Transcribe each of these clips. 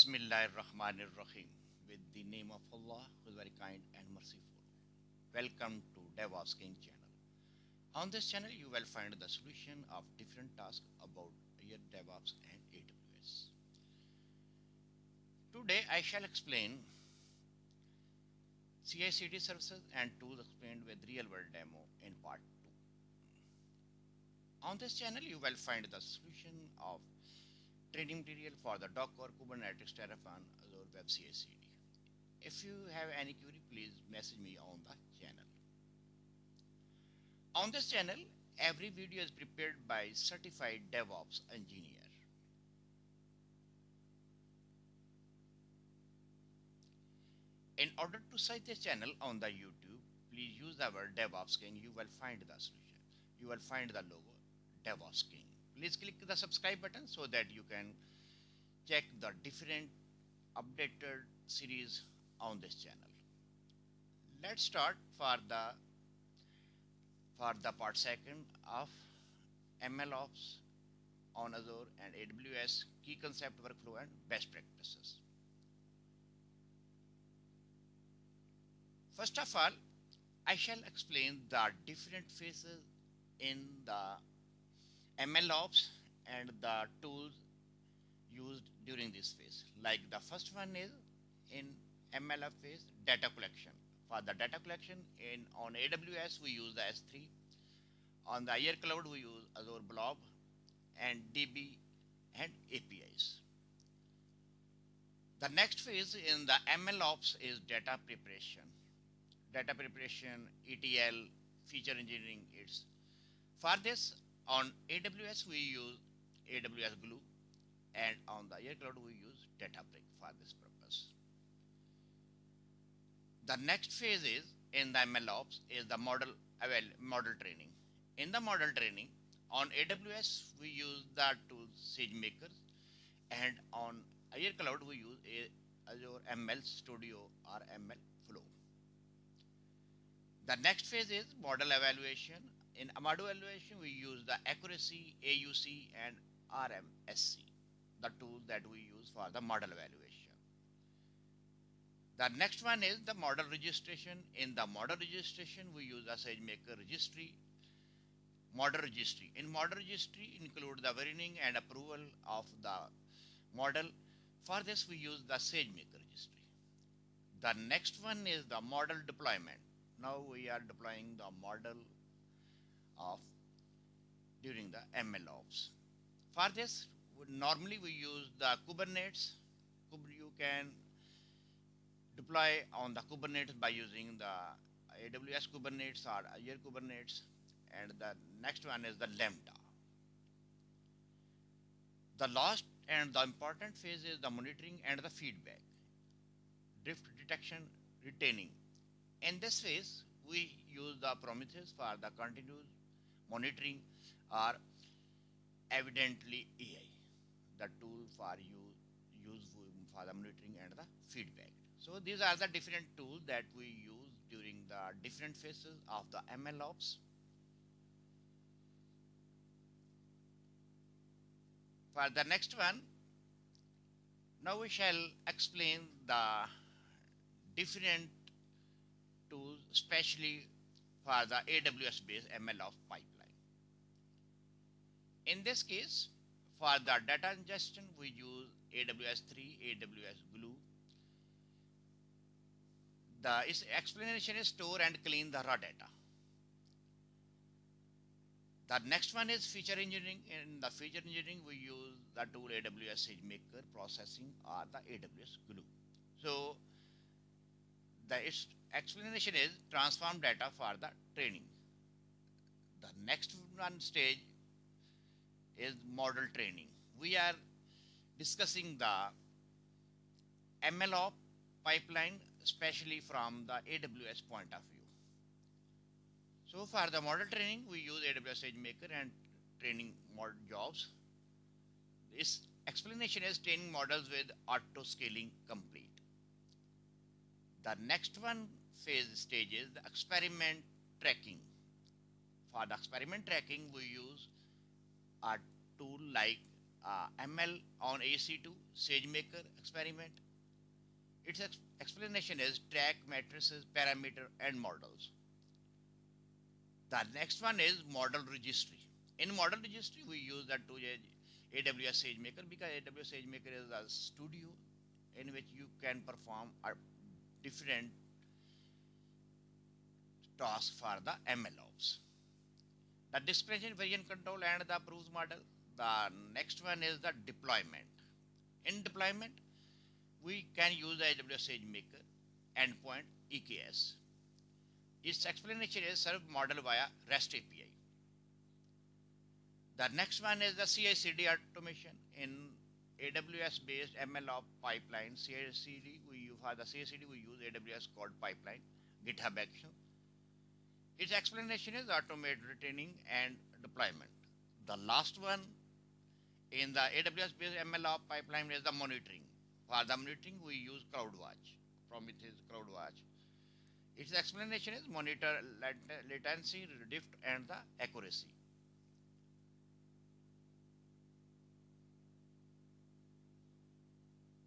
Bismillahirrahmanirrahim. With the name of Allah, who is very kind and merciful. Welcome to DevOps King channel. On this channel, you will find the solution of different tasks about Azure DevOps and AWS. Today, I shall explain CICD services and tools explained with real-world demo in part 2. On this channel, you will find the solution of training material for the Docker, Kubernetes, Terraform, Azure Web CICD. If you have any query, please message me on the channel. On this channel, every video is prepared by certified DevOps engineer. In order to search this channel on the YouTube, please use our DevOps King. You will find the solution. You will find the logo DevOps King. Please click the subscribe button so that you can check the different updated series on this channel. Let's start for the part second of MLOps on Azure and AWS, key concept, workflow and best practices. First of all, I shall explain the different phases in the MLOps and the tools used during this phase. Like the first one is in MLOps phase, data collection. For the data collection on AWS we use the S3. On the Azure cloud we use Azure Blob and DB and APIs. The next phase in the MLOps is data preparation. Data preparation, ETL, feature engineering. For this, on AWS we use AWS Glue, and on the Azure cloud we use Databricks for this purpose. The next phase is in the MLOps is the model training. In the model training, on AWS we use the tool SageMaker, and on Azure cloud we use Azure ML Studio or ML Flow. The next phase is model evaluation. In model evaluation, we use the accuracy, AUC, and RMSC, the tool that we use for the model evaluation. The next one is the model registration. In the model registration, we use the SageMaker registry, model registry. In model registry, include the versioning and approval of the model. For this, we use the SageMaker registry. The next one is the model deployment. Now we are deploying the model during the MLOps. For this, normally we use the Kubernetes. You can deploy on the Kubernetes by using the AWS Kubernetes or Azure Kubernetes. And the next one is the Lambda. The last and the important phase is the monitoring and the feedback, drift detection, retaining. In this phase, we use the Prometheus for the continuous monitoring or evidently AI, the tool for use for the monitoring and the feedback. So these are the different tools that we use during the different phases of the MLOps. For the next one, now we shall explain the different tools, especially for the AWS based MLOps pipeline. In this case, for the data ingestion, we use AWS 3, AWS Glue. Its explanation is store and clean the raw data. The next one is feature engineering. In the feature engineering, we use the tool AWS SageMaker processing or the AWS Glue. So its explanation is transform data for the training. The next one stage is model training. We are discussing the MLOps pipeline, especially from the AWS point of view. So for the model training, we use AWS SageMaker and training model jobs. This explanation is training models with auto scaling complete. The next one phase stage is the experiment tracking. For the experiment tracking, we use a tool like ML on AC2 SageMaker experiment. Its explanation is track matrices, parameter, and models. The next one is model registry. In model registry, we use the tool AWS SageMaker because AWS SageMaker is a studio in which you can perform a different tasks for the MLOps. The discretion version control and the proofs model. The next one is the deployment. In deployment, we can use the AWS SageMaker endpoint EKS. Its explanation is served model via REST API. The next one is the CICD automation. In AWS based MLOps pipeline, CICD, for the CICD we use AWS code pipeline, GitHub action. Its explanation is automate retaining and deployment. The last one in the AWS based MLOps pipeline is the monitoring. For the monitoring we use CloudWatch, Prometheus CloudWatch. Its explanation is monitor latency, drift, and the accuracy.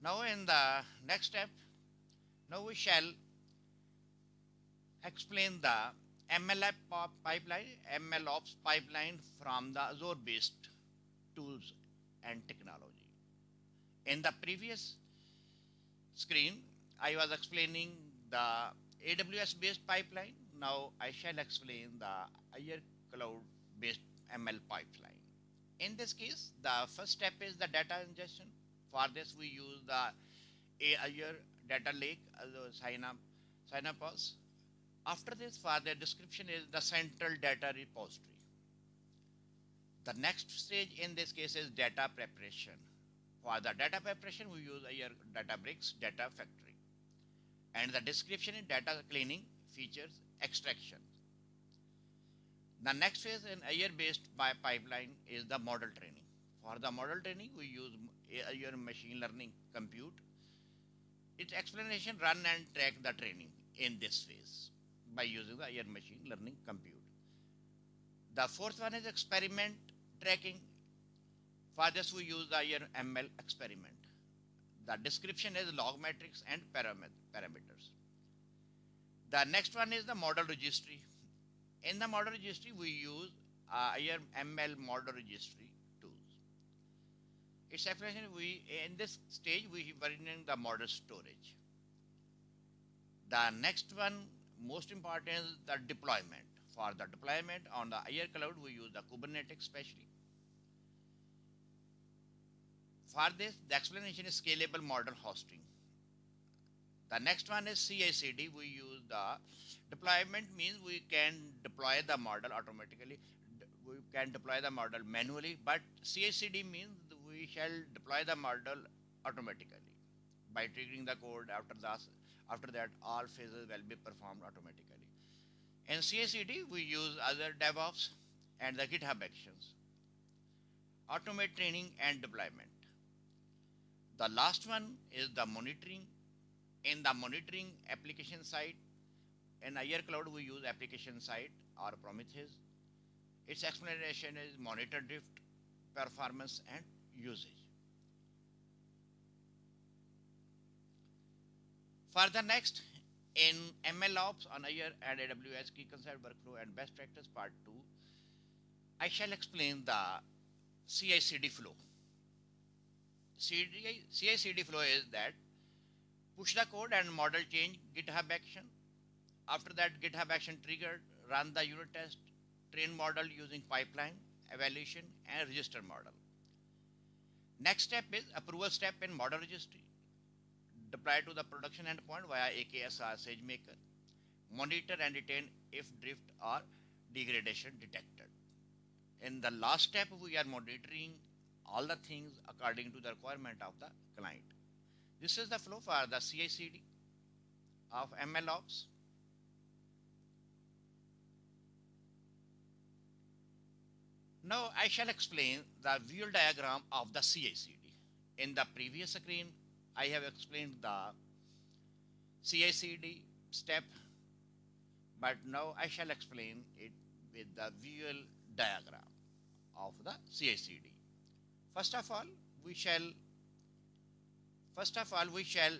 Now in the next step, now we shall explain the MLOps pipeline from the Azure based tools and technology. In the previous screen, I was explaining the AWS based pipeline. Now I shall explain the Azure cloud based ML pipeline. In this case, the first step is the data ingestion. For this, we use the Azure Data Lake, Synapse. After this, for the description is the central data repository. The next stage in this case is data preparation. For the data preparation, we use Azure Databricks Data Factory. And the description is data cleaning, features, extraction. The next phase in Azure-based pipeline is the model training. For the model training, we use Azure Machine Learning Compute. Its explanation run and track the training in this phase by using the Azure Machine Learning Compute. The fourth one is experiment tracking. For this, we use the Azure ML experiment. The description is log metrics and parameters. The next one is the model registry. In the model registry, we use Azure ML model registry tools. Its explanation, in this stage, we are running the model storage. The next one, most important, is the deployment. For the deployment on the Azure cloud, we use the Kubernetes especially. For this, the explanation is scalable model hosting. The next one is CICD. We use the deployment means we can deploy the model automatically. We can deploy the model manually, but CICD means we shall deploy the model automatically by triggering the code. After that, all phases will be performed automatically. In CICD, we use AzureDevOps and the GitHub actions. Automate training and deployment. The last one is the monitoring. In the monitoring application side, in Azure Cloud, we use application side or Prometheus. Its explanation is monitor drift, performance, and usage. For the next, in MLOps on Azure and AWS key concept workflow and best practice part 2, I shall explain the CI/CD flow. CI/CD flow is that push the code and model change GitHub action. After that, GitHub action triggered, run the unit test, train model using pipeline, evaluation, and register model. Next step is approval step in model registry. Deploy to the production endpoint via AKS or SageMaker. Monitor and retain if drift or degradation detected. In the last step, we are monitoring all the things according to the requirement of the client. This is the flow for the CI/CD of MLOps. Now I shall explain the visual diagram of the CI/CD. In the previous screen, I have explained the CI/CD step, but now I shall explain it with the visual diagram of the CI/CD. First of all, we shall first of all we shall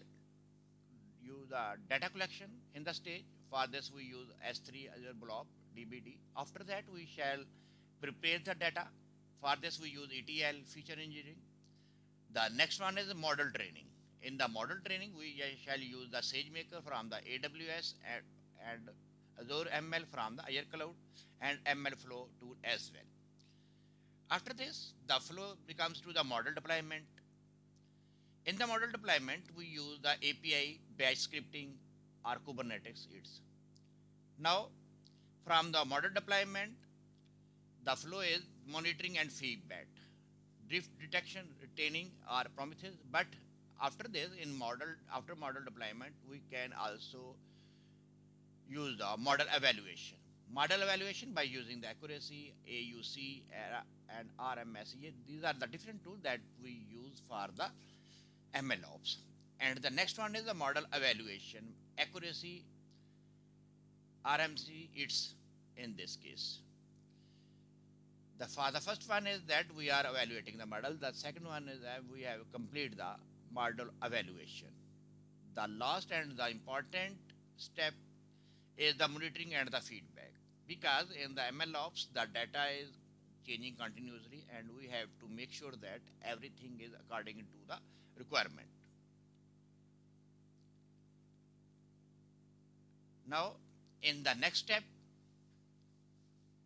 use the data collection in the stage. For this, we use S3 Azure Blob DBD. After that, we shall prepare the data. For this, we use ETL feature engineering. The next one is model training. In the model training, we shall use the SageMaker from the AWS and Azure ML from the Azure Cloud and ML Flow tool as well. After this, the flow becomes to the model deployment. In the model deployment, we use the API, batch scripting, or Kubernetes. Now, from the model deployment, the flow is monitoring and feedback, drift detection, retaining, or Prometheus. But after this, after model deployment, we can also use the model evaluation. Model evaluation by using the accuracy, AUC, and RMS. These are the different tools that we use for the MLOps. And the next one is the model evaluation, accuracy, RMC. It's in this case. The first one is that we are evaluating the model. The second one is that we have completed the model evaluation. The last and the important step is the monitoring and the feedback, because in the MLOps the data is changing continuously and we have to make sure that everything is according to the requirement. Now, in the next step,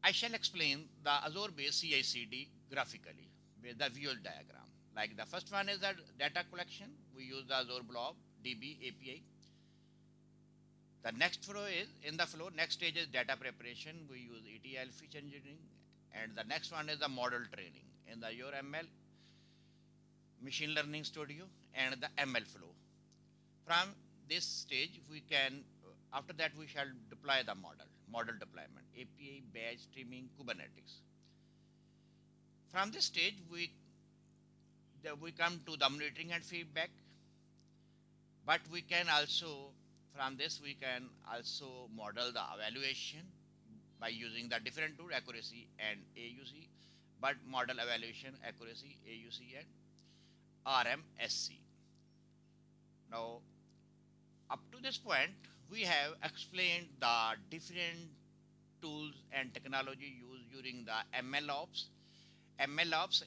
I shall explain the Azure-based CICD graphically with the visual diagram. Like the first one is the data collection. We use the Azure Blob DB API. The next flow is in the flow. Next stage is data preparation. We use ETL feature engineering, and the next one is the model training in the Azure ML machine learning studio and the ML flow. From this stage, we can after that we shall deploy the model deployment, API, batch, streaming, Kubernetes. From this stage, we come to the monitoring and feedback, but we can also, from this, we can also model the evaluation by using the different tool, accuracy and AUC, but model evaluation, accuracy, AUC, and RMSC. Now, up to this point, we have explained the different tools and technology used during the MLOps. MLOps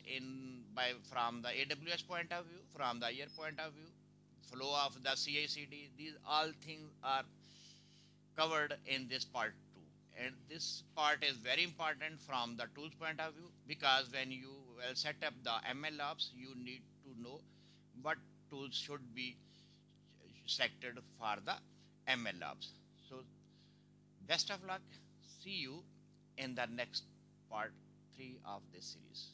from the AWS point of view, from the Azure point of view, flow of the CICD. These all things are covered in this part 2. And this part is very important from the tools point of view, because when you will set up the MLOps, you need to know what tools should be selected for the MLOps. So, best of luck. See you in the next part 3 of this series.